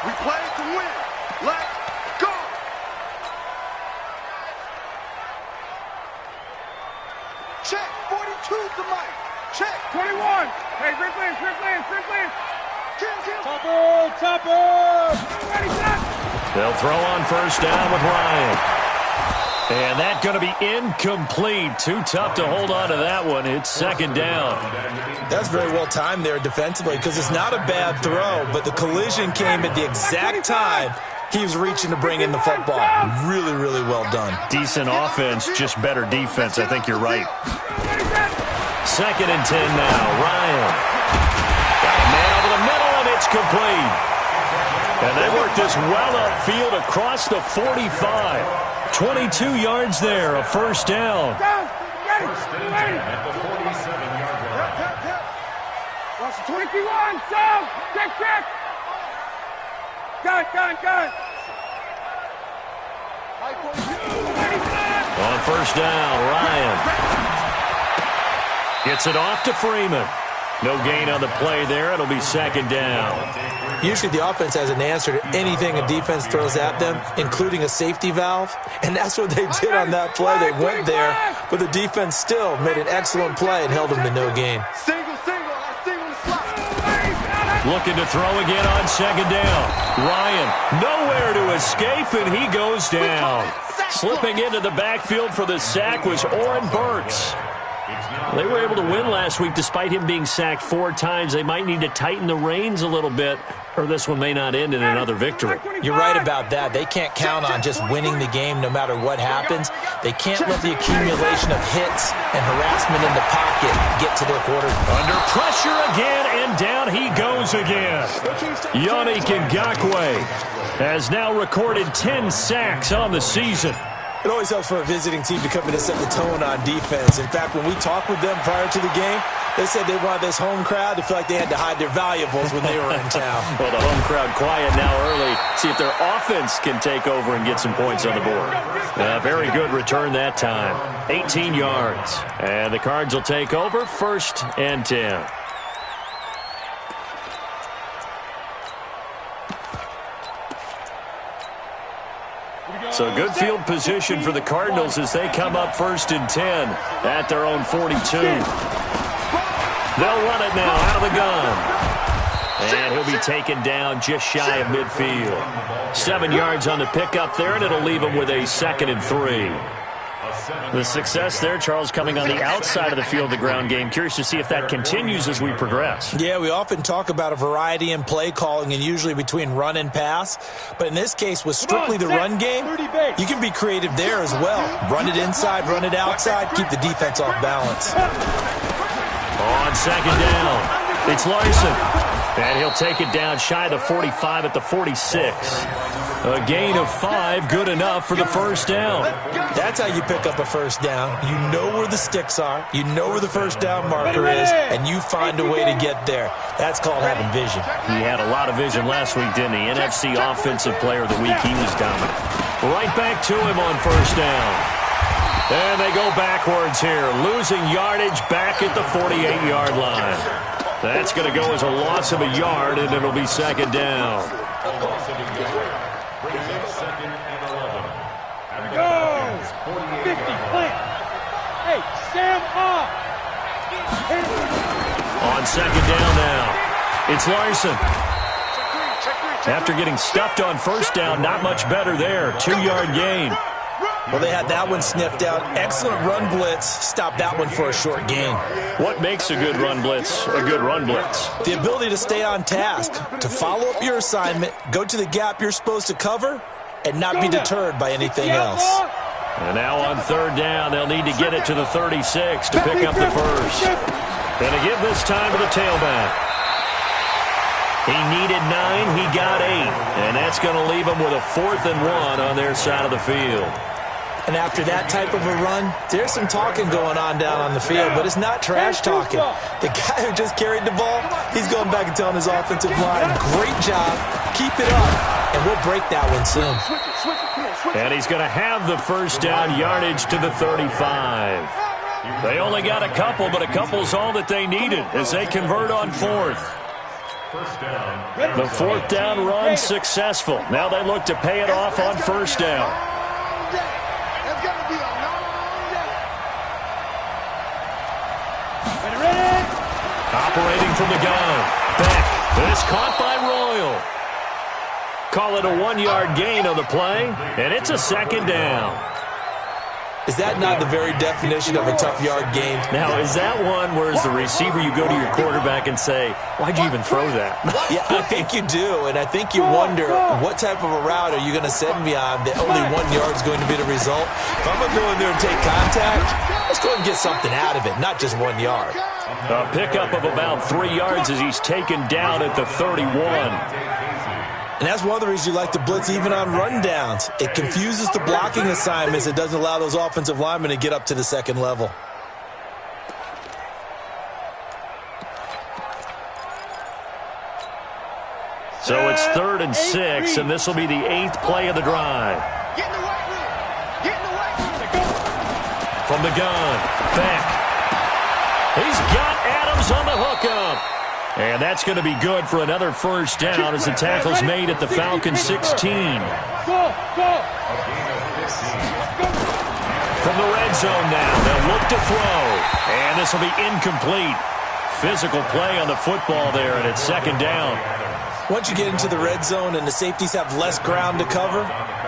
We play to win. Let's go. Check. 42's the mic. Check. 21. Hey, Griffin. Topper. Ready, set. They'll throw on first down with Ryan. And that's going to be incomplete. Too tough to hold on to that one. It's second down. That's very well timed there defensively because it's not a bad throw, but the collision came at the exact time he was reaching to bring in the football. Really, really well done. Decent offense, just better defense. I think you're right. Second and 10 now. Ryan. Got a man over the middle, and it's complete. And they work this well upfield across the 45. 22 yards there, a first down. At the 47-yard line. Watch the 21, so, check. Gun. On first down, Ryan gets it off to Freeman. No gain on the play there. It'll be second down. Usually the offense has an answer to anything a defense throws at them, including a safety valve. And that's what they did on that play. They went there, but the defense still made an excellent play and held them to no gain. Single slot. Looking to throw again on second down. Ryan, nowhere to escape, and he goes down. Slipping into the backfield for the sack was Oren Burks. They were able to win last week despite him being sacked 4 times. They might need to tighten the reins a little bit, or this one may not end in another victory. You're right about that. They can't count on just winning the game no matter what happens. They can't let the accumulation of hits and harassment in the pocket get to their quarterback. Under pressure again, and down he goes again. Yannick Ngakoue has now recorded 10 sacks on the season. It always helps for a visiting team to come in and set the tone on defense. In fact, when we talked with them prior to the game, they said they wanted this home crowd to feel like they had to hide their valuables when they were in town. Well, the home crowd quiet now early. See if their offense can take over and get some points on the board. Very good return that time. 18 yards. And the Cards will take over, 1st and 10. So good field position for the Cardinals as they come up 1st and 10 at their own 42. They'll run it now out of the gun. And he'll be taken down just shy of midfield. 7 yards on the pickup there, and it'll leave him with a 2nd and 3. The success there, Charles, coming on the outside of the field, the ground game. Curious to see if that continues as we progress. Yeah, we often talk about a variety in play calling and usually between run and pass. But in this case, with strictly the run game, you can be creative there as well. Run it inside, run it outside, keep the defense off balance. On second down, it's Larson. And he'll take it down shy of the 45 at the 46. A gain of 5, good enough for the first down. That's how you pick up a first down. You know where the sticks are, you know where the first down marker is, and you find a way to get there. That's called having vision. He had a lot of vision last week, didn't he? NFC Offensive Player of the Week, he was dominant. Right back to him on first down. And they go backwards here, losing yardage back at the 48-yard line. That's going to go as a loss of a yard, and it'll be second down. Go! 50, plant. Hey, Sam up. On second down now, it's Larson. After getting stuffed on first down, not much better there. 2-yard gain. Well, they had that one sniffed out. Excellent run blitz. Stopped that one for a short gain. What makes a good run blitz a good run blitz? The ability to stay on task, to follow up your assignment, go to the gap you're supposed to cover, and not be deterred by anything else. And now on third down, they'll need to get it to the 36 to pick up the first. And to give this time to the tailback. He needed 9, he got 8. And that's going to leave him with a 4th and 1 on their side of the field. And after that type of a run, there's some talking going on down on the field, but it's not trash talking. The guy who just carried the ball, he's going back and telling his offensive line, great job, keep it up, and we'll break that one soon. And he's going to have the first down, yardage to the 35. They only got a couple, but a couple's all that they needed as they convert on 4th. First down. The fourth down run successful. Now they look to pay it off on first down. It's going to be a long day. Ready. Operating from the gun. Beck. This caught by Royal. Call it a 1-yard gain on the play, and it's a second down. Is that not the very definition of a tough yard gain? Now, is that one where as the receiver you go to your quarterback and say, why'd you even throw that? Yeah, I think you do, and I think you wonder what type of a route are you going to send me on that only 1 yard is going to be the result? If I'm going to go in there and take contact, let's go and get something out of it, not just 1 yard. A pickup of about 3 yards as he's taken down at the 31. And that's one of the reasons you like to blitz even on rundowns. It confuses the blocking assignments. It doesn't allow those offensive linemen to get up to the second level. So it's 3rd and 6, and this will be the 8th play of the drive. Get in the white room. Get in the white room. From the gun, Beck. He's got Adams on the hookup. And that's going to be good for another first down as the tackle's made at the Falcons 16. Go. From the red zone now, they'll look to throw. And this will be incomplete. Physical play on the football there, and it's second down. Once you get into the red zone and the safeties have less ground to cover,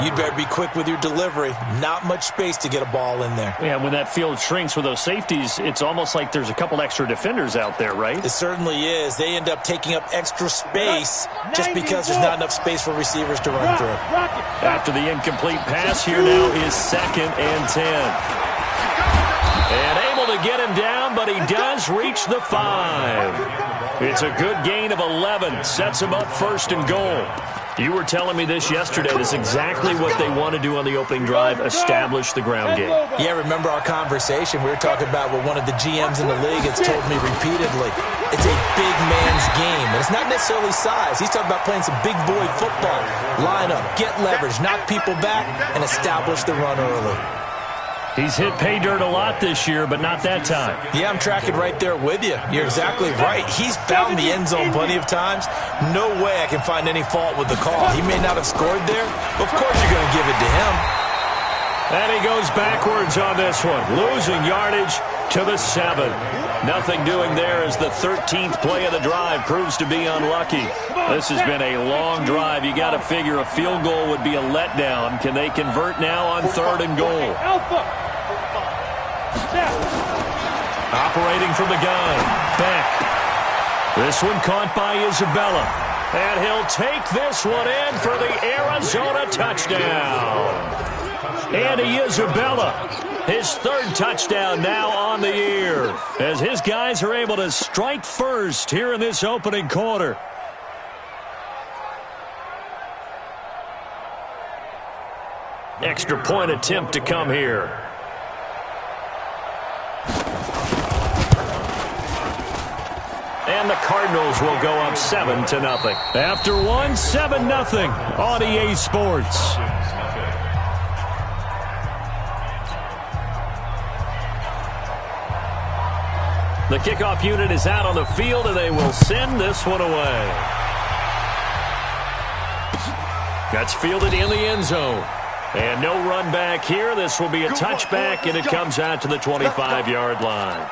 you'd better be quick with your delivery. Not much space to get a ball in there. Yeah, when that field shrinks with those safeties, it's almost like there's a couple extra defenders out there, right? It certainly is. They end up taking up extra space just because there's not enough space for receivers to run through. After the incomplete pass, here now is 2nd and 10. And able to get him down, but he does reach the 5. It's a good gain of 11. Sets him up 1st and goal. You were telling me this yesterday. This is exactly what they want to do on the opening drive, establish the ground game. Yeah, remember our conversation? We were talking about what one of the GMs in the league has told me repeatedly. It's a big man's game, and it's not necessarily size. He's talking about playing some big boy football. Line up, get leverage, knock people back, and establish the run early. He's hit pay dirt a lot this year, but not that time. Yeah, I'm tracking right there with you. You're exactly right. He's found the end zone plenty of times. No way I can find any fault with the call. He may not have scored there, but of course you're going to give it to him. And he goes backwards on this one, losing yardage to the 7. Nothing doing there as the 13th play of the drive proves to be unlucky. This has been a long drive. You got to figure a field goal would be a letdown. Can they convert now on 3rd and goal? Operating from the gun, Beck. This one caught by Isabella. And he'll take this one in for the Arizona touchdown. Andy Isabella, his 3rd touchdown now on the year, as his guys are able to strike first here in this opening quarter. Extra point attempt to come here. And the Cardinals will go up 7-0. After one, 7-0 on EA Sports. The kickoff unit is out on the field, and they will send this one away. That's fielded in the end zone. And no run back here. This will be a touchback, and it comes out to the 25-yard line.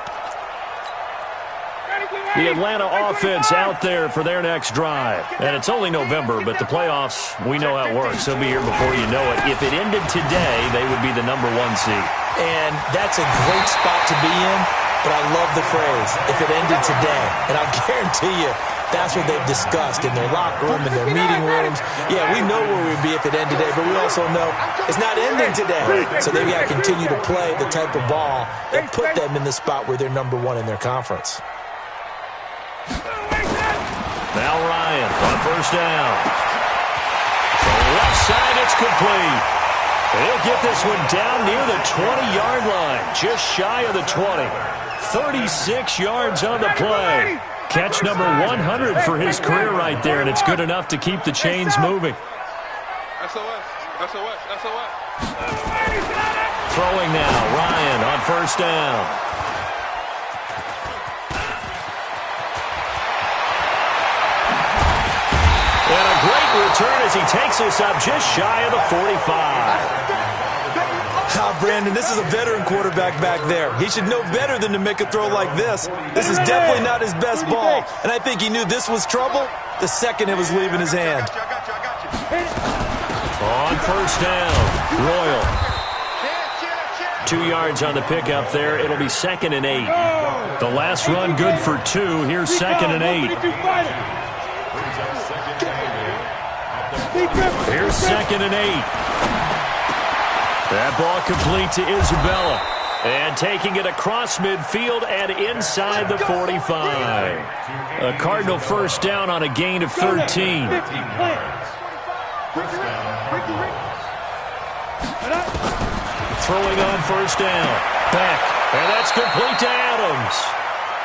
The Atlanta offense out there for their next drive. And it's only November, but the playoffs, we know how it works. They'll be here before you know it. If it ended today, they would be the number 1 seed. And that's a great spot to be in, but I love the phrase, if it ended today. And I'll guarantee you, that's what they've discussed in their locker room, in their meeting rooms. Yeah, we know where we'd be if it ended today, but we also know it's not ending today. So they've got to continue to play the type of ball that put them in the spot where they're number 1 in their conference. Now Ryan on first down. The left side, it's complete. He'll get this one down near the 20-yard line, just shy of the 20. 36 yards on the play. Catch number 100 for his career right there, and it's good enough to keep the chains moving. SOS. Throwing now, Ryan on first down. And a great return as he takes us up just shy of the 45. Brandon, this is a veteran quarterback back there. He should know better than to make a throw like this. This is definitely not his best ball, and I think he knew this was trouble the second it was leaving his hand. On first down, Royal. 2 yards on the pickup there. It'll be 2nd and 8. The last run good for 2. Here's 2nd and 8. Here's 2nd and 8. That ball complete to Isabella. And taking it across midfield and inside the 45. A Cardinal first down on a gain of 13. Throwing on first down. Beck. And that's complete to Adams.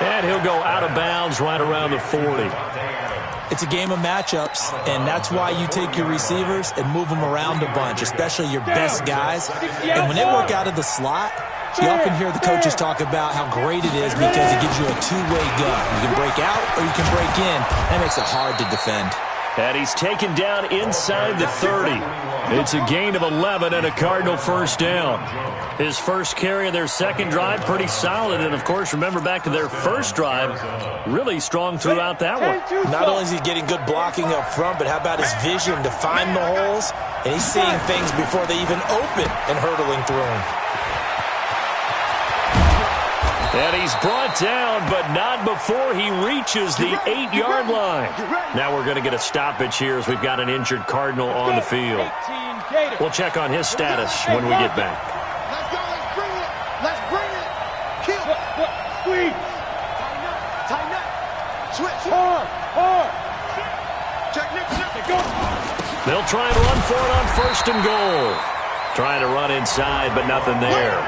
And he'll go out of bounds right around the 40. It's a game of matchups, and that's why you take your receivers and move them around a bunch, especially your best guys. And when they work out of the slot, you often hear the coaches talk about how great it is because it gives you a two-way gun. You can break out or you can break in. That makes it hard to defend. And he's taken down inside the 30. It's a gain of 11 and a Cardinal first down. His first carry of their second drive, pretty solid. And, of course, remember back to their first drive, really strong throughout that one. Not only is he getting good blocking up front, but how about his vision to find the holes? And he's seeing things before they even open and hurdling through them. And he's brought down, but not before he reaches the 8-yard line. Now we're going to get a stoppage here as we've got an injured Cardinal on the field. We'll check on his status when we get back. Let's go. Let's bring it. Let's bring it. Kill. Squeeze. Tighten up. Switch. Hard. Technique. Go. They'll try and run for it on first and goal. Trying to run inside, but nothing there.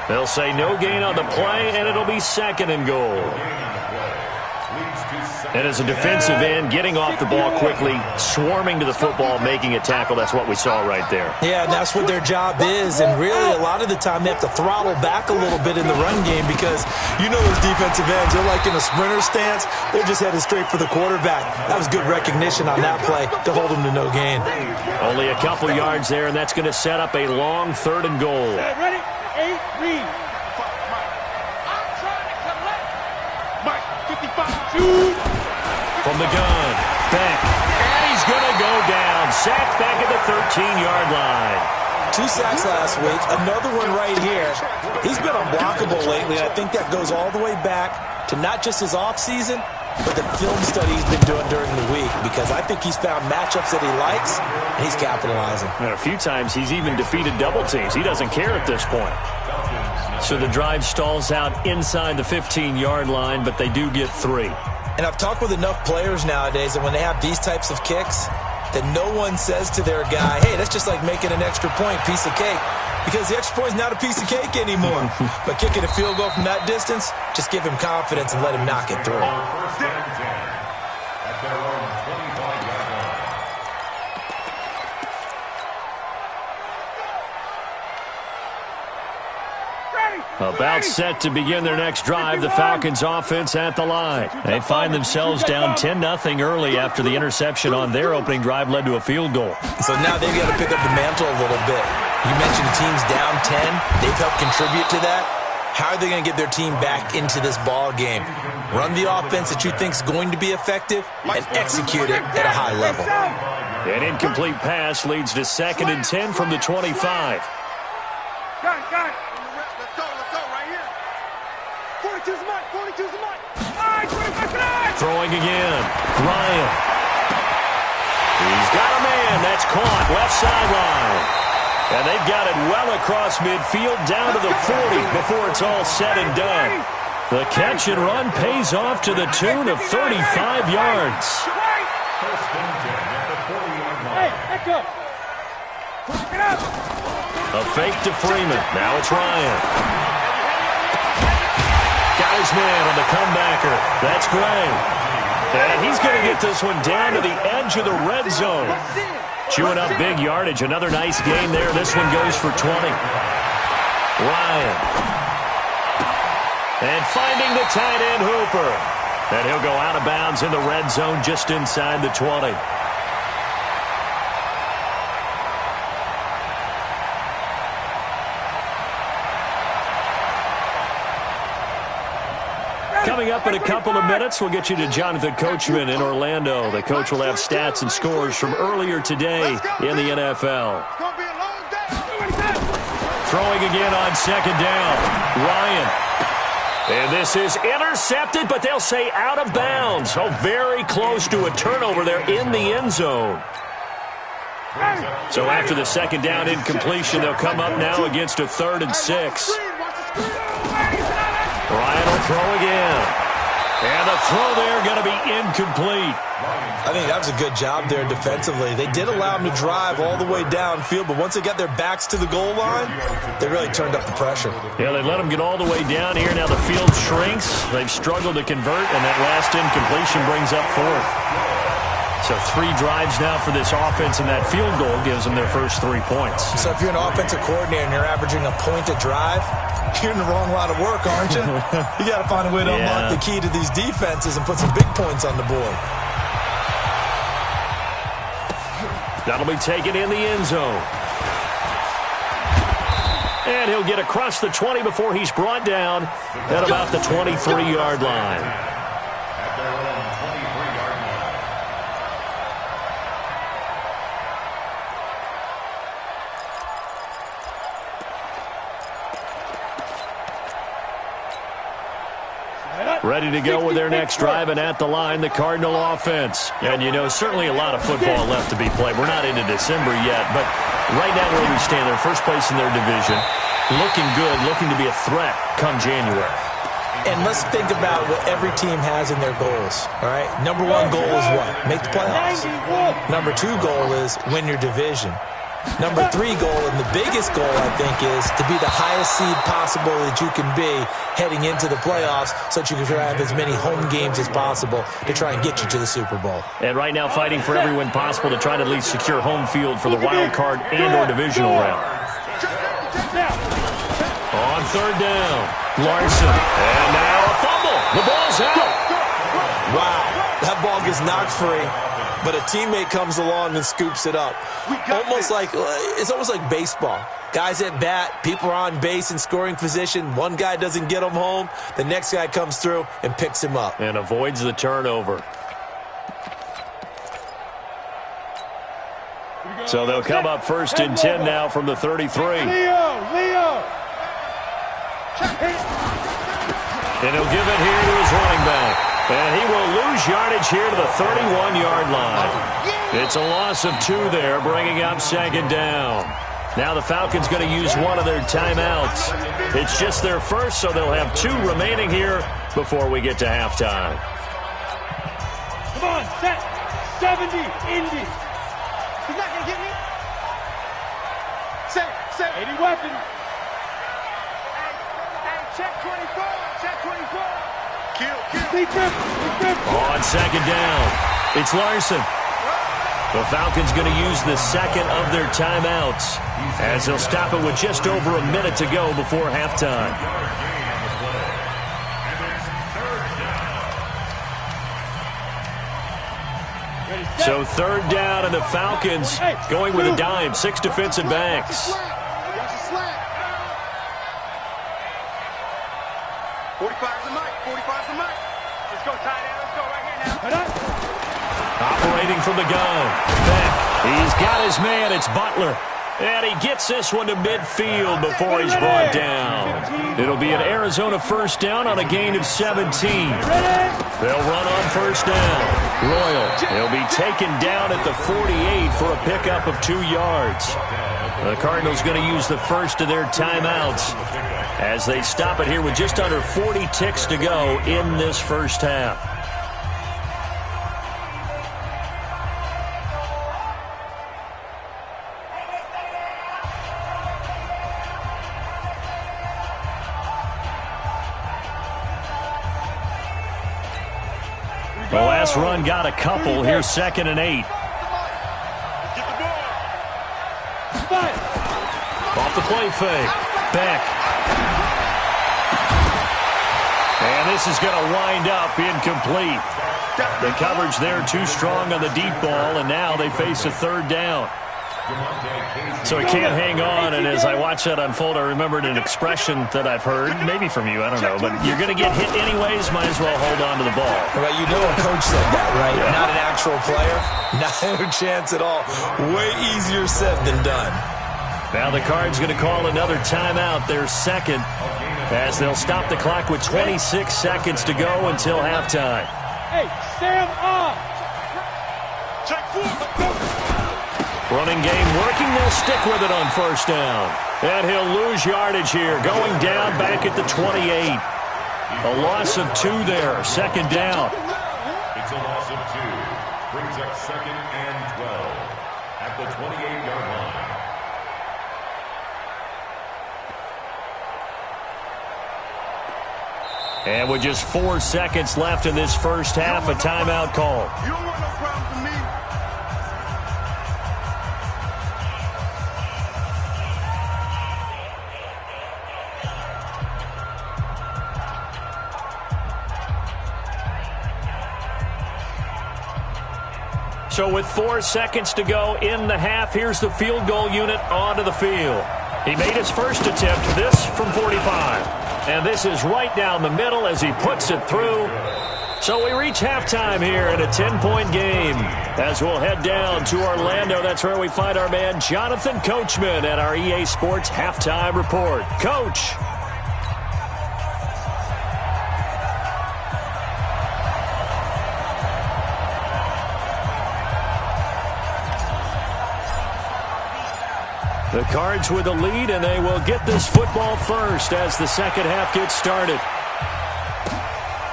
They'll say no gain on the play, and it'll be 2nd and goal. And as a defensive end, getting off the ball quickly, swarming to the football, making a tackle, that's what we saw right there. Yeah, and that's what their job is. And really, a lot of the time, they have to throttle back a little bit in the run game because you know those defensive ends, they're like in a sprinter stance. They're just headed straight for the quarterback. That was good recognition on that play to hold them to no gain. Only a couple yards there, and that's going to set up a long 3rd and goal. Ready? 8, read. I'm trying to collect. Mike, 55. Shoot. From the gun, Beck, and he's going to go down. Sacked back at the 13-yard line. 2 sacks last week, another one right here. He's been unblockable lately, and I think that goes all the way back to not just his offseason, but the film study he's been doing during the week, because I think he's found matchups that he likes, and he's capitalizing. And a few times he's even defeated double teams. He doesn't care at this point. So the drive stalls out inside the 15-yard line, but they do get 3. And I've talked with enough players nowadays that when they have these types of kicks, that no one says to their guy, hey, that's just like making an extra point, piece of cake. Because the extra point is not a piece of cake anymore. But kicking a field goal from that distance, just give him confidence and let him knock it through. About set to begin their next drive, the Falcons offense at the line. They find themselves down 10-0 early after the interception on their opening drive led to a field goal. So now they've got to pick up the mantle a little bit. You mentioned teams down 10. They've helped contribute to that. How are they going to get their team back into this ball game? Run the offense that you think is going to be effective and execute it at a high level. An incomplete pass leads to 2nd and 10 from the 25. Got it. Throwing again. Ryan. He's got a man. That's caught. Left sideline. And they've got it well across midfield down to the 40 before it's all said and done. The catch and run pays off to the tune of 35 yards. Hey, let go. Get up. A fake to Freeman. Now it's Ryan. Got his man on the comebacker. That's Gray. And he's going to get this one down to the edge of the red zone. Chewing up big yardage. Another nice gain there. This one goes for 20. Ryan. And finding the tight end Hooper. And he'll go out of bounds in the red zone just inside the 20. up in a couple of minutes. We'll get you to Jonathan Coachman in Orlando. The coach will have stats and scores from earlier today in the NFL. Throwing again on second down. Ryan. And this is intercepted, but they'll say out of bounds. Oh, very close to a turnover there in the end zone. So after the second down incompletion, they'll come up now against a 3rd and 6. Ryan will throw again. And the throw there going to be incomplete. I think that was a good job there defensively. They did allow them to drive all the way downfield, but once they got their backs to the goal line, they really turned up the pressure. Yeah, they let them get all the way down here. Now the field shrinks. They've struggled to convert, and that last incompletion brings up 4th. So 3 drives now for this offense, and that field goal gives them their first 3 points. So if you're an offensive coordinator and you're averaging a point a drive, you're in the wrong line of work, aren't you? You got to find a way to unlock the key to these defenses and put some big points on the board. That'll be taken in the end zone. And he'll get across the 20 before he's brought down at about the 23-yard line. Ready to go with their next drive, and at the line, the Cardinal offense. And, you know, certainly a lot of football left to be played. We're not into December yet, but right now where we stand, they're first place in their division, looking good, looking to be a threat come January. And let's think about what every team has in their goals, all right? Number 1 goal is what? Make the playoffs. Number 2 goal is win your division. Number 3 goal, and the biggest goal, I think, is to be the highest seed possible that you can be heading into the playoffs so that you can have as many home games as possible to try and get you to the Super Bowl. And right now fighting for every win possible to try to at least secure home field for the wild card and or divisional round. On 3rd down, Larson. And now a fumble. The ball's out. Wow, that ball gets knocked free. But a teammate comes along and scoops it up. It's almost like baseball. Guys at bat, people are on base in scoring position. One guy doesn't get him home. The next guy comes through and picks him up. And avoids the turnover. So they'll come up 1st and 10 now from the 33. Leo! And he'll give it here to his running back. And he will lose yardage here to the 31-yard line. It's a loss of 2 there, bringing up 2nd down. Now the Falcons going to use one of their timeouts. It's just their first, so they'll have 2 remaining here before we get to halftime. Come on, set. 70, Indy. He's not going to get me. Set. 80 weapons. Hey, check 24. Check 24. Kill. On 2nd down, it's Larson. The Falcons going to use the 2nd of their timeouts as they'll stop it with just over a minute to go before halftime. So 3rd down, and the Falcons going with a dime, 6 defensive backs. 45's the mic. 45's the mic. Let's go, tight end. Let's go right here now. Operating from the gun. Beck. He's got his man. It's Butler. And he gets this one to midfield before he's brought down. It'll be an Arizona 1st down on a gain of 17. They'll run on 1st down. Royal. He'll be taken down at the 48 for a pickup of 2 yards. The Cardinals going to use the 1st of their timeouts as they stop it here with just under 40 ticks to go in this 1st half. The last run got a couple. Here's 2nd and 8. Off the play fake. Beck. And this is going to wind up incomplete. The coverage there too strong on the deep ball, and now they face a 3rd down. So he can't hang on, and as I watch that unfold, I remembered an expression that I've heard, maybe from you, I don't know, but you're going to get hit anyways, might as well hold on to the ball. Right, you know a coach said that, right? Yeah. Not an actual player. No chance at all. Way easier said than done. Now the Card's going to call another timeout, their second, as they'll stop the clock with 26 seconds to go until halftime. Hey, Sam on! Check 4. Running game working, they'll stick with it on first down. And he'll lose yardage here, going down back at the 28. A loss of 2 there, second down. It's a loss of 2. Brings up second and 12 at the 28-yard line. And with just 4 seconds left in this first half, a timeout call. You don't want no problems with me. So with 4 seconds to go in the half, here's the field goal unit onto the field. He made his first attempt, this from 45. And this is right down the middle as he puts it through. So we reach halftime here in a 10-point game. As we'll head down to Orlando, that's where we find our man Jonathan Coachman at our EA Sports Halftime Report. Coach. The Cards with the lead, and they will get this football first as the second half gets started.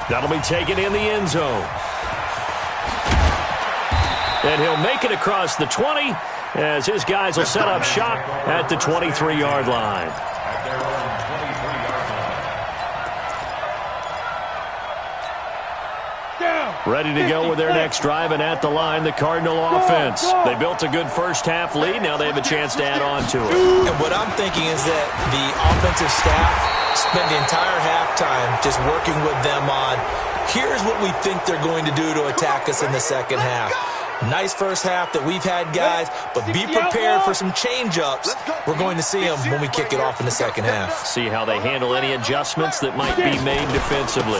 That'll be taken in the end zone. And he'll make it across the 20 as his guys will set up shop at the 23-yard line. Ready to go with their next drive, and at the line, the Cardinal offense. They built a good first half lead. Now they have a chance to add on to it. And what I'm thinking is that the offensive staff spent the entire halftime just working with them on, here's what we think they're going to do to attack us in the second half. Nice first half that we've had, guys, but be prepared for some change-ups. We're going to see them when we kick it off in the second half. See how they handle any adjustments that might be made defensively.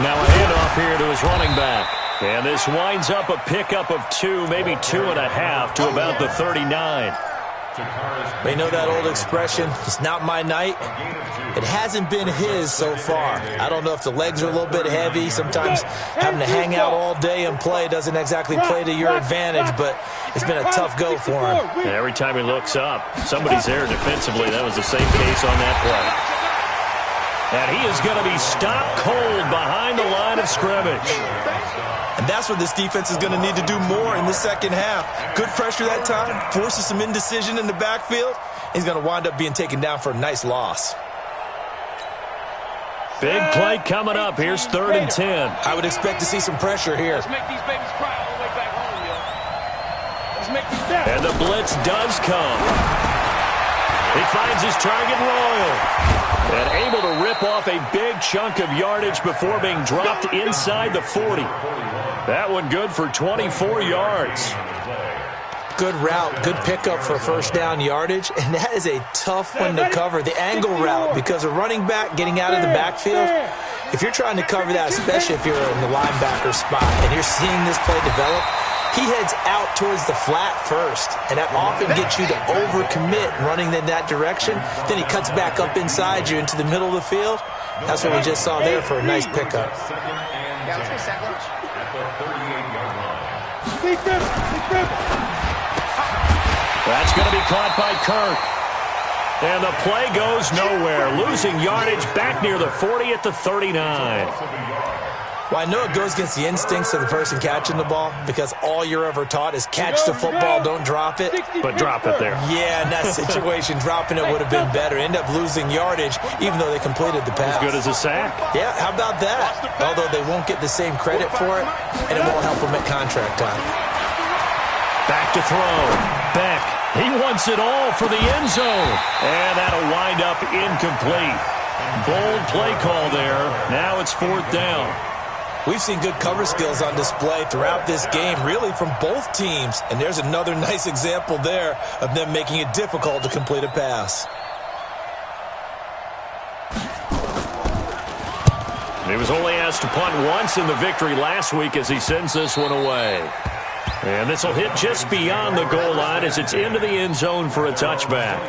Now a handoff here to his running back. And this winds up a pickup of 2, maybe 2.5 to about the 39. They know that old expression, it's not my night. It hasn't been his so far. I don't know if the legs are a little bit heavy. Sometimes having to hang out all day and play doesn't exactly play to your advantage, but it's been a tough go for him. And every time he looks up, somebody's there defensively. That was the same case on that play. And he is going to be stopped cold behind the line of scrimmage. And that's what this defense is going to need to do more in the second half. Good pressure that time, forces some indecision in the backfield. He's going to wind up being taken down for a nice loss. Big play coming up. Here's 3rd and 10. I would expect to see some pressure here. Let's make these babies cry all the way back home, yo. Let's make these down. And the blitz does come. He finds his target, Royal. And able to rip off a big chunk of yardage before being dropped inside the 40. That one good for 24 yards. Good route, good pickup for first down yardage, and that is a tough one to cover, the angle route, because a running back getting out of the backfield, if you're trying to cover that, especially if you're in the linebacker spot, and you're seeing this play develop, he heads out towards the flat first, and that often gets you to overcommit running in that direction. Then he cuts back up inside you into the middle of the field. That's what we just saw there for a nice pickup. Yeah, let's get sack lunch. At the 38-yard line. That's going to be caught by Kirk. And the play goes nowhere, losing yardage back near the 40 at the 39. Well, I know it goes against the instincts of the person catching the ball because all you're ever taught is catch the football, don't drop it. But drop it there. Yeah, in that situation, dropping it would have been better. End up losing yardage even though they completed the pass. As good as a sack. Yeah, how about that? Although they won't get the same credit for it, and it won't help them at contract time. Back to throw. Beck. He wants it all for the end zone. And that'll wind up incomplete. Bold play call there. Now it's 4th down. We've seen good cover skills on display throughout this game, really from both teams. And there's another nice example there of them making it difficult to complete a pass. He was only asked to punt once in the victory last week as he sends this one away. And this will hit just beyond the goal line as it's into the end zone for a touchback.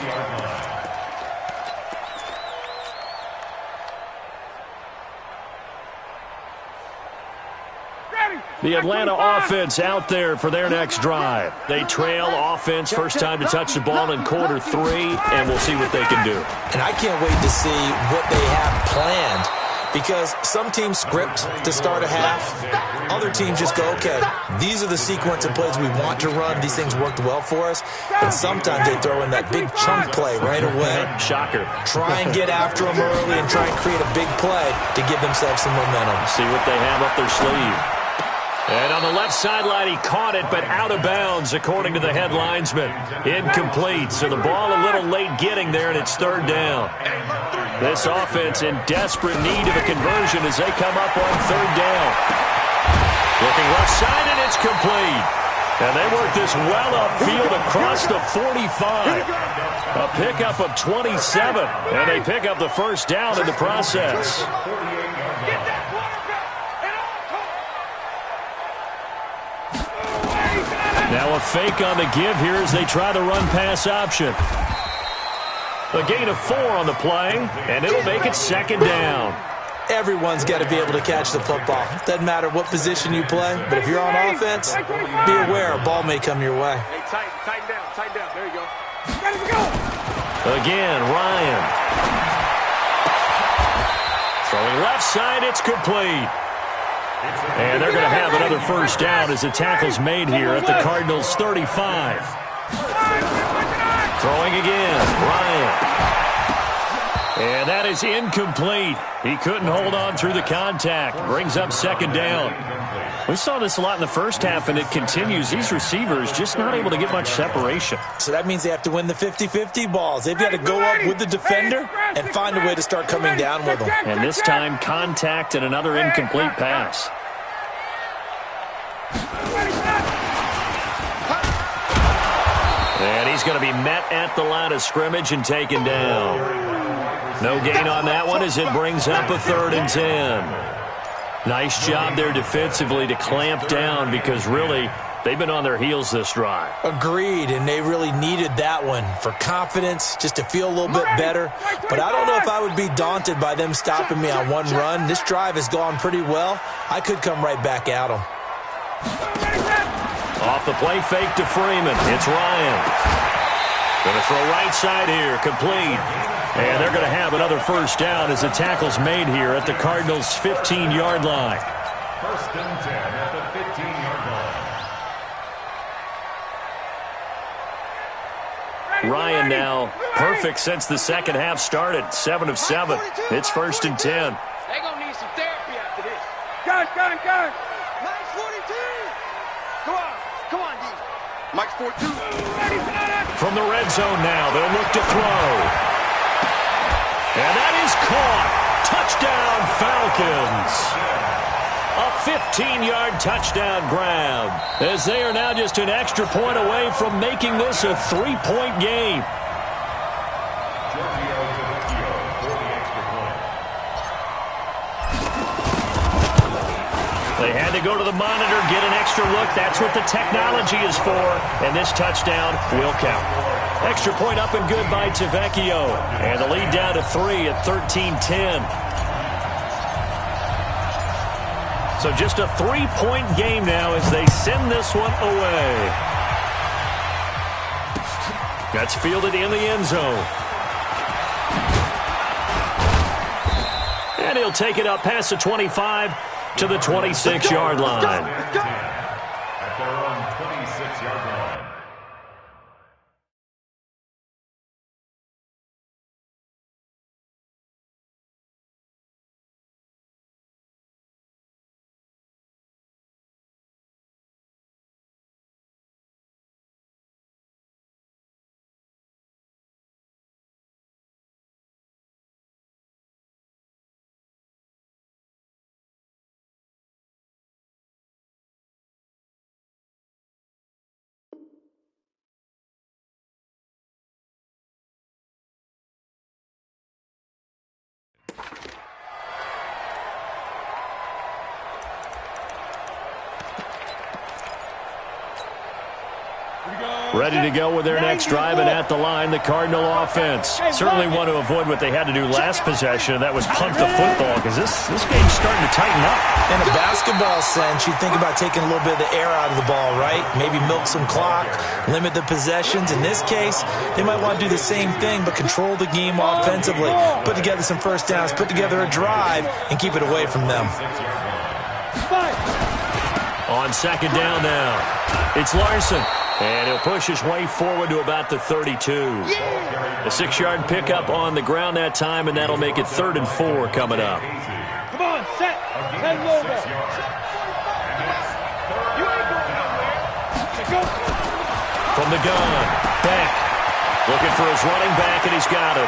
The Atlanta offense out there for their next drive. They trail offense, first time to touch the ball in quarter 3, and we'll see what they can do. And I can't wait to see what they have planned, because some teams script to start a half. Other teams just go, okay, these are the sequence of plays we want to run. These things worked well for us. And sometimes they throw in that big chunk play right away. Shocker. Try and get after them early and try and create a big play to give themselves some momentum. See what they have up their sleeve. And on the left sideline, he caught it, but out of bounds, according to the head linesman. Incomplete, so the ball a little late getting there, and it's third down. This offense in desperate need of a conversion as they come up on third down. Looking left side, and it's complete. And they work this well upfield across the 45. A pickup of 27, and they pick up the first down in the process. Now a fake on the give here as they try the run-pass option. A gain of 4 on the play, and it'll make it second down. Everyone's got to be able to catch the football. Doesn't matter what position you play, but if you're on offense, be aware a ball may come your way. Hey, tighten down. There you go. Ready to go. Again, Ryan. Throwing left side, it's complete. And they're going to have another first down as the tackle's made here at the Cardinals' 35. Throwing again, Ryan. And that is incomplete. He couldn't hold on through the contact. Brings up second down. We saw this a lot in the first half, and it continues. These receivers just not able to get much separation. So that means they have to win the 50-50 balls. They've got to go up with the defender and find a way to start coming down with them. And this time, contact and another incomplete pass. And he's going to be met at the line of scrimmage and taken down. No gain on that one as it brings up a 3rd and 10. Nice job there defensively to clamp down because really they've been on their heels this drive. Agreed, and they really needed that one for confidence, just to feel a little bit better. But I don't know if I would be daunted by them stopping me on one run. This drive has gone pretty well. I could come right back at them. Off the play fake to Freeman. It's Ryan. Going to throw right side here, complete. And they're going to have another first down as the tackle's made here at the Cardinals' 15-yard line. First and 10 at the 15-yard line. Ryan now perfect since the second half started. 7 of 7. It's first and 10. They're going to need some therapy after this. Gun. Mike's 42. Come on, D. Mike's 42. From the red zone now, they'll look to throw. And that is caught. Touchdown, Falcons. A 15-yard touchdown grab, as they are now just an extra point away from making this a 3-point game. They had to go to the monitor, get an extra look. That's what the technology is for, and this touchdown will count. Extra point up and good by Tavecchio, and the lead down to 3 at 13-10. So just a 3-point game now as they send this one away. That's fielded in the end zone. And he'll take it up past the 25 to the 26-yard line. Ready to go with their next drive, and at the line, the Cardinal offense. Certainly want to avoid what they had to do last possession, and that was punt the football, because this game's starting to tighten up. In a basketball sense, you think about taking a little bit of the air out of the ball, right? Maybe milk some clock, limit the possessions. In this case, they might want to do the same thing, but control the game offensively. Put together some first downs, put together a drive, and keep it away from them. On second down now, it's Larson. And he'll push his way forward to about the 32. A 6-yard pickup on the ground that time, and that'll make it 3rd and 4 coming up. Come on, set. Head over. From the gun, Beck. Looking for his running back, and he's got him.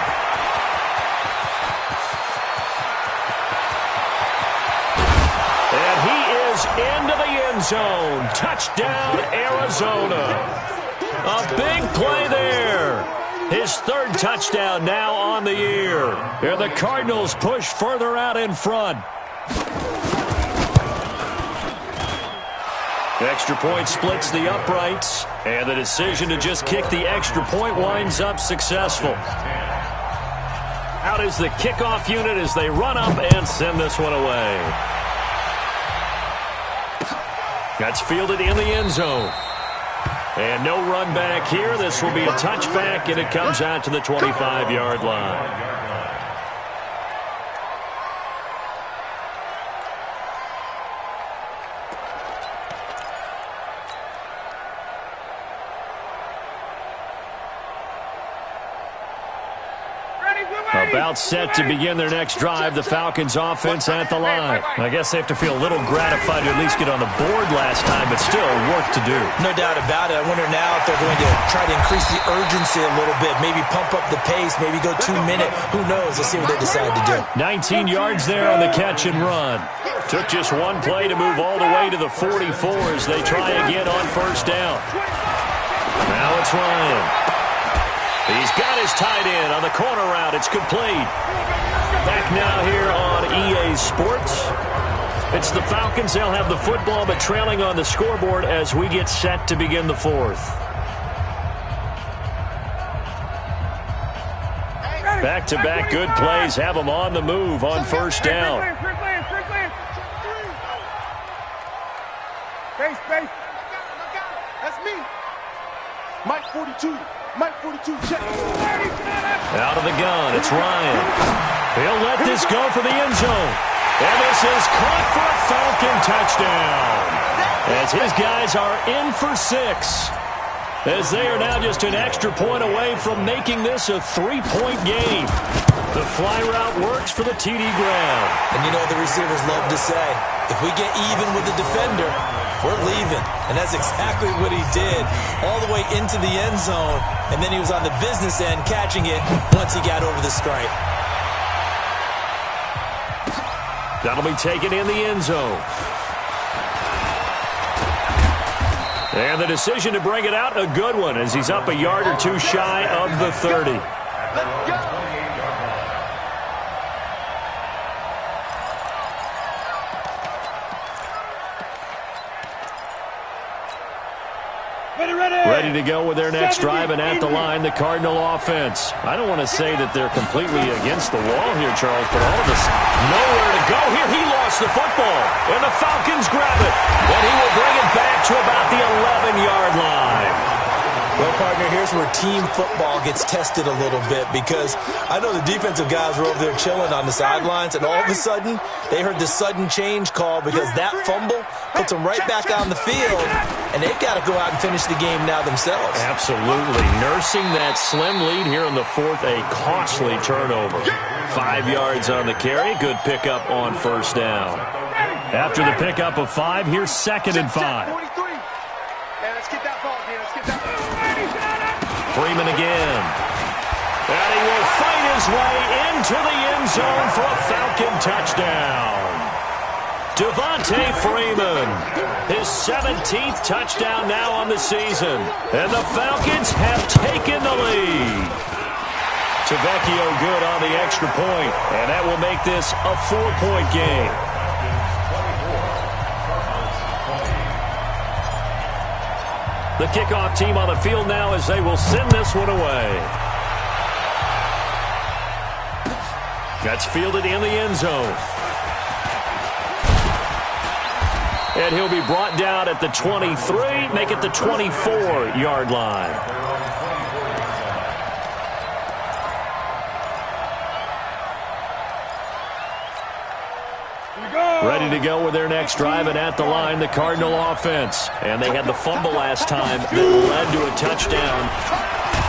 And he is into the end zone. Touchdown, Arizona. A big play there. His 3rd touchdown now on the year. And the Cardinals push further out in front. Extra point splits the uprights. And the decision to just kick the extra point winds up successful. Out is the kickoff unit as they run up and send this one away. That's fielded in the end zone. And no run back here. This will be a touchback, and it comes out to the 25-yard line. About set to begin their next drive, the Falcons offense at the line. I guess they have to feel a little gratified to at least get on the board last time, but still work to do. No doubt about it. I wonder now if they're going to try to increase the urgency a little bit, maybe pump up the pace, maybe go 2-minute. Who knows? Let's see what they decide to do. 19 yards there on the catch and run. Took just one play to move all the way to the 44 as they try again on first down. Now it's Ryan. He's got his tight end on the corner route. It's complete. Back now here on EA Sports. It's the Falcons. They'll have the football, but trailing on the scoreboard as we get set to begin the 4th. Back-to-back good plays have them on the move on first down. Space. That's me. Mike 42. Mike 42, check. Out of the gun, it's Ryan. He'll let this go for the end zone. And this is caught for a Falcon touchdown. As his guys are in for 6. As they are now just an extra point away from making this a 3-point game. The fly route works for the TD grab. And you know the receivers love to say, if we get even with the defender, we're leaving. And that's exactly what he did, all the way into the end zone. And then he was on the business end catching it once he got over the stripe. That'll be taken in the end zone. And the decision to bring it out, a good one, as he's up a yard or two shy of the 30. Let's go. Ready to go with their next drive, and at the line, the Cardinal offense. I don't want to say that they're completely against the wall here, Charles, but all of us nowhere to go here. He lost the football, and the Falcons grab it, and he will bring it back to about the 11-yard line. Well, partner, here's where team football gets tested a little bit, because I know the defensive guys were over there chilling on the sidelines, and all of a sudden, they heard the sudden change call because that fumble puts them right back on the field, and they've got to go out and finish the game now themselves. Absolutely. Nursing that slim lead here in the 4th, a costly turnover. 5 yards on the carry. Good pickup on first down. After the pickup of 5, here's 2nd and 5. Let's get that ball again. Let's get that ball. Freeman again. And he will fight his way into the end zone for a Falcon touchdown. Devontae Freeman, his 17th touchdown now on the season. And the Falcons have taken the lead. Tavecchio good on the extra point, and that will make this a 4-point game. The kickoff team on the field now as they will send this one away. That's fielded in the end zone. And he'll be brought down at the 23, make it the 24-yard line. Ready to go with their next drive, and at the line, the Cardinal offense. And they had the fumble last time that led to a touchdown.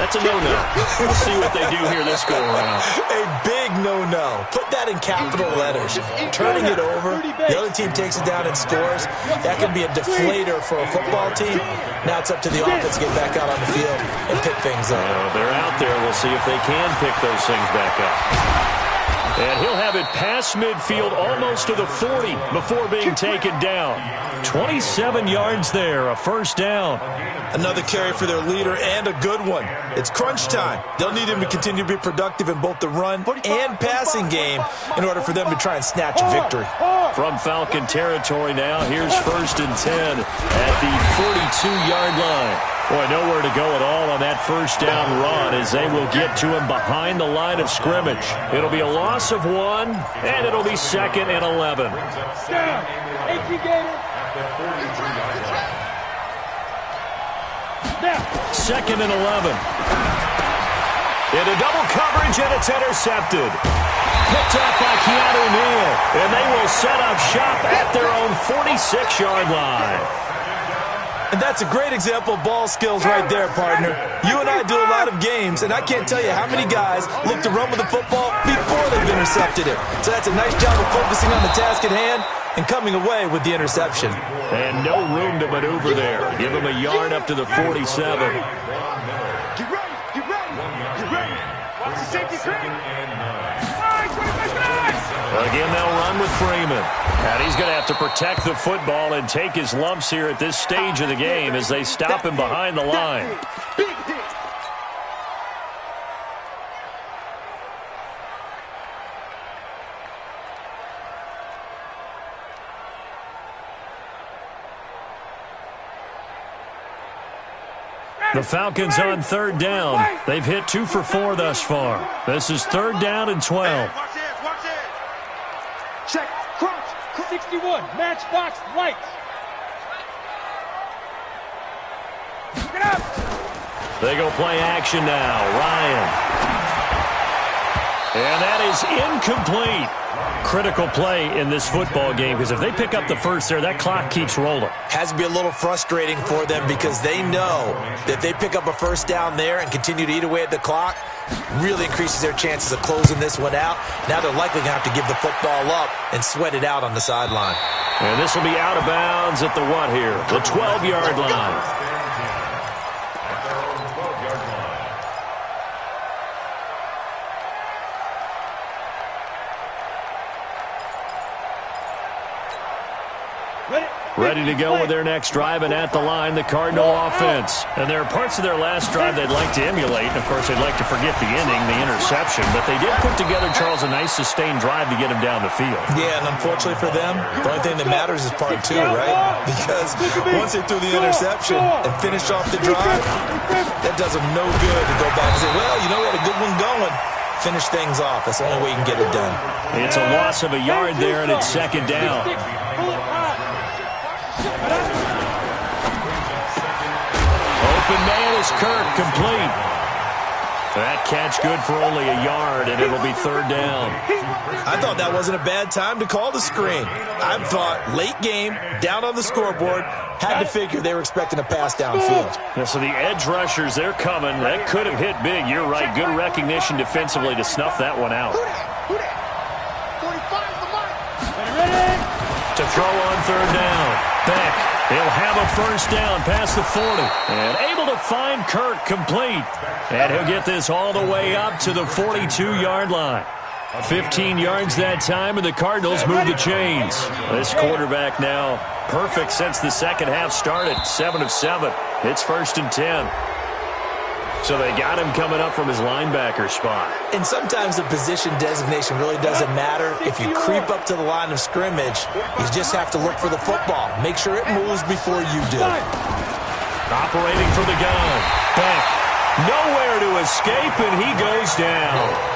That's a no-no. We'll see what they do here this go-around. A big no-no. Put that in capital letters. Turning it over, the other team takes it down and scores. That can be a deflator for a football team. Now it's up to the offense to get back out on the field and pick things up. They're out there. We'll see if they can pick those things back up. And he'll have it past midfield almost to the 40 before being taken down. 27 yards there, a first down. Another carry for their leader and a good one. It's crunch time. They'll need him to continue to be productive in both the run and passing game in order for them to try and snatch a victory. From Falcon territory now, here's 1st and 10 at the 42-yard line. Boy, nowhere to go at all on that first down run as they will get to him behind the line of scrimmage. It'll be a loss of 1, and it'll be 2nd and 11. Down. 18 Gator. Now. 2nd and 11. Into double coverage, and it's intercepted. Picked up by Keanu Neal, and they will set up shop at their own 46-yard line. And that's a great example of ball skills right there, partner. You and I do a lot of games, and I can't tell you how many guys look to run with the football before they've intercepted it. So that's a nice job of focusing on the task at hand and coming away with the interception. And no room to maneuver there. Give him a yard up to the 47. Get ready. Get ready. Get ready. Watch the safety screen. Again, they'll run with Freeman. And he's going to have to protect the football and take his lumps here at this stage of the game as they stop him behind the line. Big hit. The Falcons on 3rd down. They've hit 2 for 4 thus far. This is 3rd down and 12. Watch this. Watch this. Check. Crunch. 61. Matchbox lights. Get up. They go play action now. Ryan. And that is incomplete. Critical play in this football game because if they pick up the first there, that clock keeps rolling. Has to be a little frustrating for them because they know that if they pick up a first down there and continue to eat away at the clock, really increases their chances of closing this one out. Now they're likely going to have to give the football up and sweat it out on the sideline. And this will be out of bounds at the what here? The 12-yard line. Ready to go with their next drive, and at the line, the Cardinal offense. And there are parts of their last drive they'd like to emulate. And, of course, they'd like to forget the ending, the interception. But they did put together, Charles, a nice sustained drive to get him down the field. Yeah, and unfortunately for them, the only thing that matters is part 2, right? Because once they threw the interception and finished off the drive, that does them no good to go back and say, well, you know, we had a good one going. Finish things off. That's the only way you can get it done. It's a loss of a yard there, and it's 2nd down. Open man is Kirk, complete. That catch good for only a yard, and it'll be 3rd down. I thought that wasn't a bad time to call the screen. I thought late game, down on the scoreboard, had to figure they were expecting a pass downfield. Yeah, so the edge rushers, they're coming. That could have hit big. You're right. Good recognition defensively to snuff that one out. Who that? 45's the mark. Ready? To throw on 3rd down. Beck, he'll have a first down past the 40. And able to find Kirk, complete. And he'll get this all the way up to the 42-yard line. 15 yards that time, and the Cardinals move the chains. This quarterback now perfect since the second half started. 7 of 7. It's 1st and 10. So they got him coming up from his linebacker spot. And sometimes the position designation really doesn't matter. If you creep up to the line of scrimmage, you just have to look for the football. Make sure it moves before you do. Operating from the gun. Beck. Nowhere to escape, and he goes down.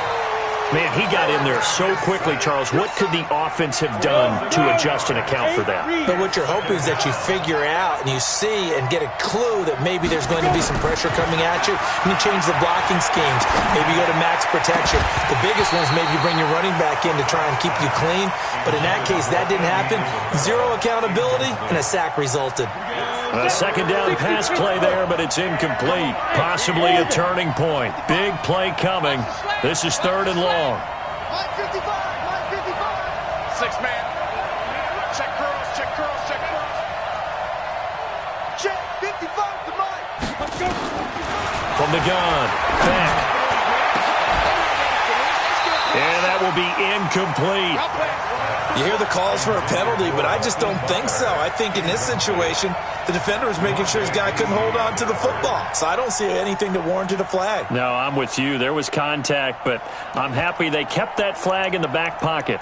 Man, he got in there so quickly, Charles. What could the offense have done to adjust and account for that? But what you're hoping is that you figure out and you see and get a clue that maybe there's going to be some pressure coming at you, and you change the blocking schemes. Maybe you go to max protection. The biggest one is maybe you bring your running back in to try and keep you clean. But in that case, that didn't happen. Zero accountability, and a sack resulted. A second down pass play there, but it's incomplete. Possibly a turning point. Big play coming. This is 3rd and long. Line 55, line 55. 6 man. Check curls, check curls, check curls. Check 55 to Mike. Let's go. From the gun. Back. And that will be incomplete. You hear the calls for a penalty, but I just don't think so. I think in this situation, the defender was making sure his guy couldn't hold on to the football. So I don't see anything that warranted a flag. No, I'm with you. There was contact, but I'm happy they kept that flag in the back pocket.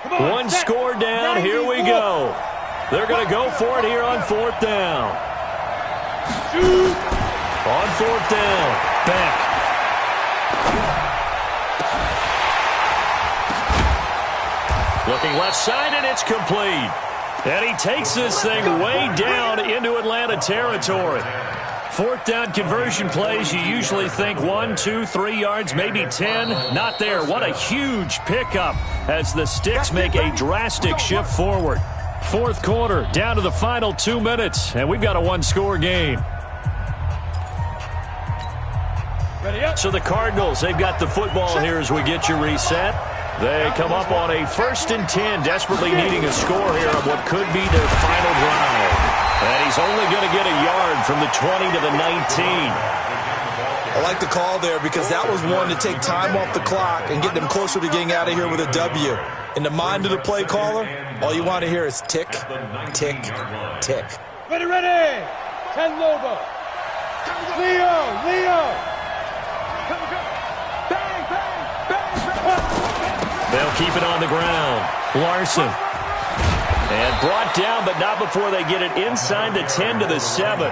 One score down. Here we go. They're going to go for it here on 4th down. On 4th down. Back. Looking left side, and it's complete. And he takes this thing way down into Atlanta territory. 4th down conversion plays, you usually think 1, 2, 3 yards, maybe 10. Not there. What a huge pickup as the Sticks make a drastic shift forward. 4th quarter, down to the final 2 minutes, and we've got a 1-score game. So the Cardinals, they've got the football here as we get you reset. They come up on a 1st and 10, desperately needing a score here on what could be their final drive. And he's only going to get a yard from the 20 to the 19. I like the call there because that was one to take time off the clock and get them closer to getting out of here with a W. In the mind of the play caller, all you want to hear is tick, tick, tick. Ready, ready. 10 Lobo. Leo. Bang, bang, bang, bang. They'll keep it on the ground. Larson. And brought down, but not before they get it inside the 10 to the 7.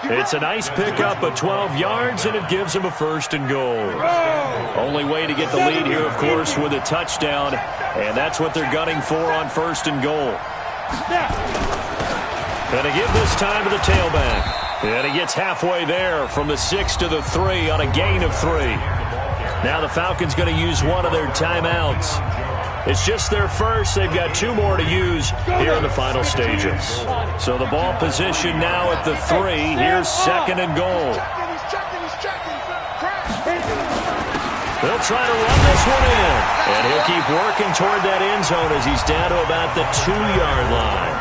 It's a nice pickup of 12 yards, and it gives them a 1st and goal. Only way to get the lead here, of course, with a touchdown, and that's what they're gunning for on 1st and goal. Going to give this time to the tailback. And he gets halfway there from the 6 to the 3 on a gain of 3. Now the Falcons going to use one of their timeouts. It's just their first. They've got 2 more to use here in the final stages. So the ball position now at the 3. Here's 2nd and goal. They'll try to run this one in. And he'll keep working toward that end zone as he's down to about the 2-yard line.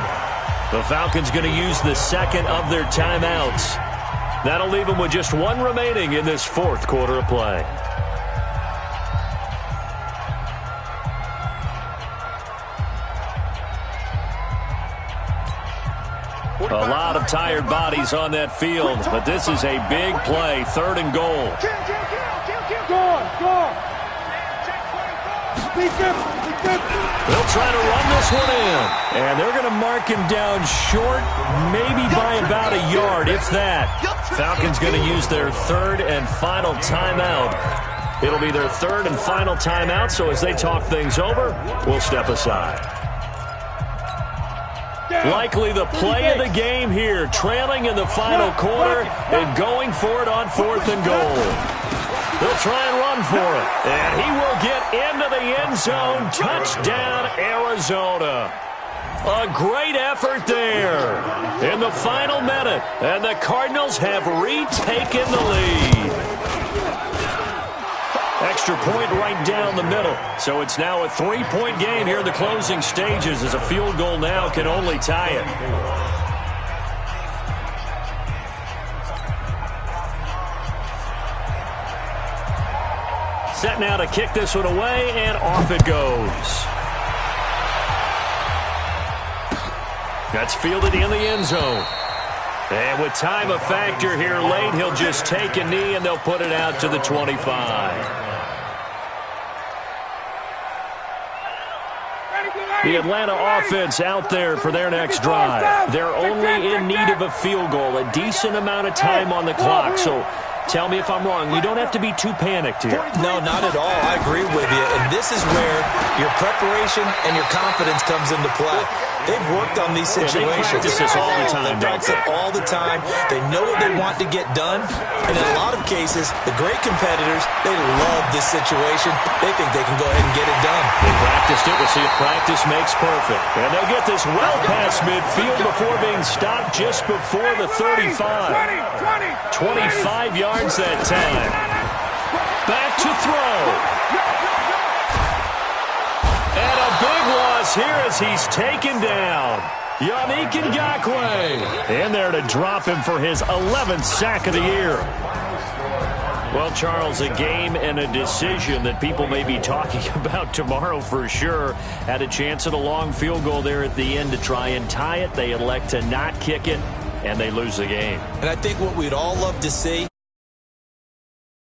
The Falcons going to use the 2nd of their timeouts. That'll leave them with just 1 remaining in this 4th quarter of play. A lot of tired bodies on that field, but this is a big play. 3rd and goal. Go. They'll try to run this one in, and they're going to mark him down short, maybe by about a yard, if that. Falcons going to use their 3rd and final timeout. It'll be their 3rd and final timeout, so as they talk things over, we'll step aside. Likely the play of the game here, trailing in the final quarter and going for it on 4th and goal. They'll try and run for it, and he will get into the end zone. Touchdown, Arizona. A great effort there in the final minute, and the Cardinals have retaken the lead. Extra point right down the middle. So it's now a 3-point game here in the closing stages as a field goal now can only tie it. Set now to kick this one away, and off it goes. That's fielded in the end zone. And with time a factor here late, he'll just take a knee, and they'll put it out to the 25. The Atlanta offense out there for their next drive. They're only in need of a field goal, a decent amount of time on the clock. So tell me if I'm wrong. You don't have to be too panicked here. No, not at all. I agree with you. And this is where your preparation and your confidence comes into play. They've worked on these situations. They practice this all the time. They practice it all the time. They know what they want to get done. And in a lot of cases, the great competitors, they love this situation. They think they can go ahead and get it done. They practiced it. We'll see if practice makes perfect. And they'll get this well past midfield before being stopped just before the 35. 25 yards that time. Back to throw. And a big loss here as he's taken down. Yannick Ngakoue in there to drop him for his 11th sack of the year. Well, Charles, a game and a decision that people may be talking about tomorrow for sure. Had a chance at a long field goal there at the end to try and tie it. They elect to not kick it, and they lose the game. And I think what we'd all love to see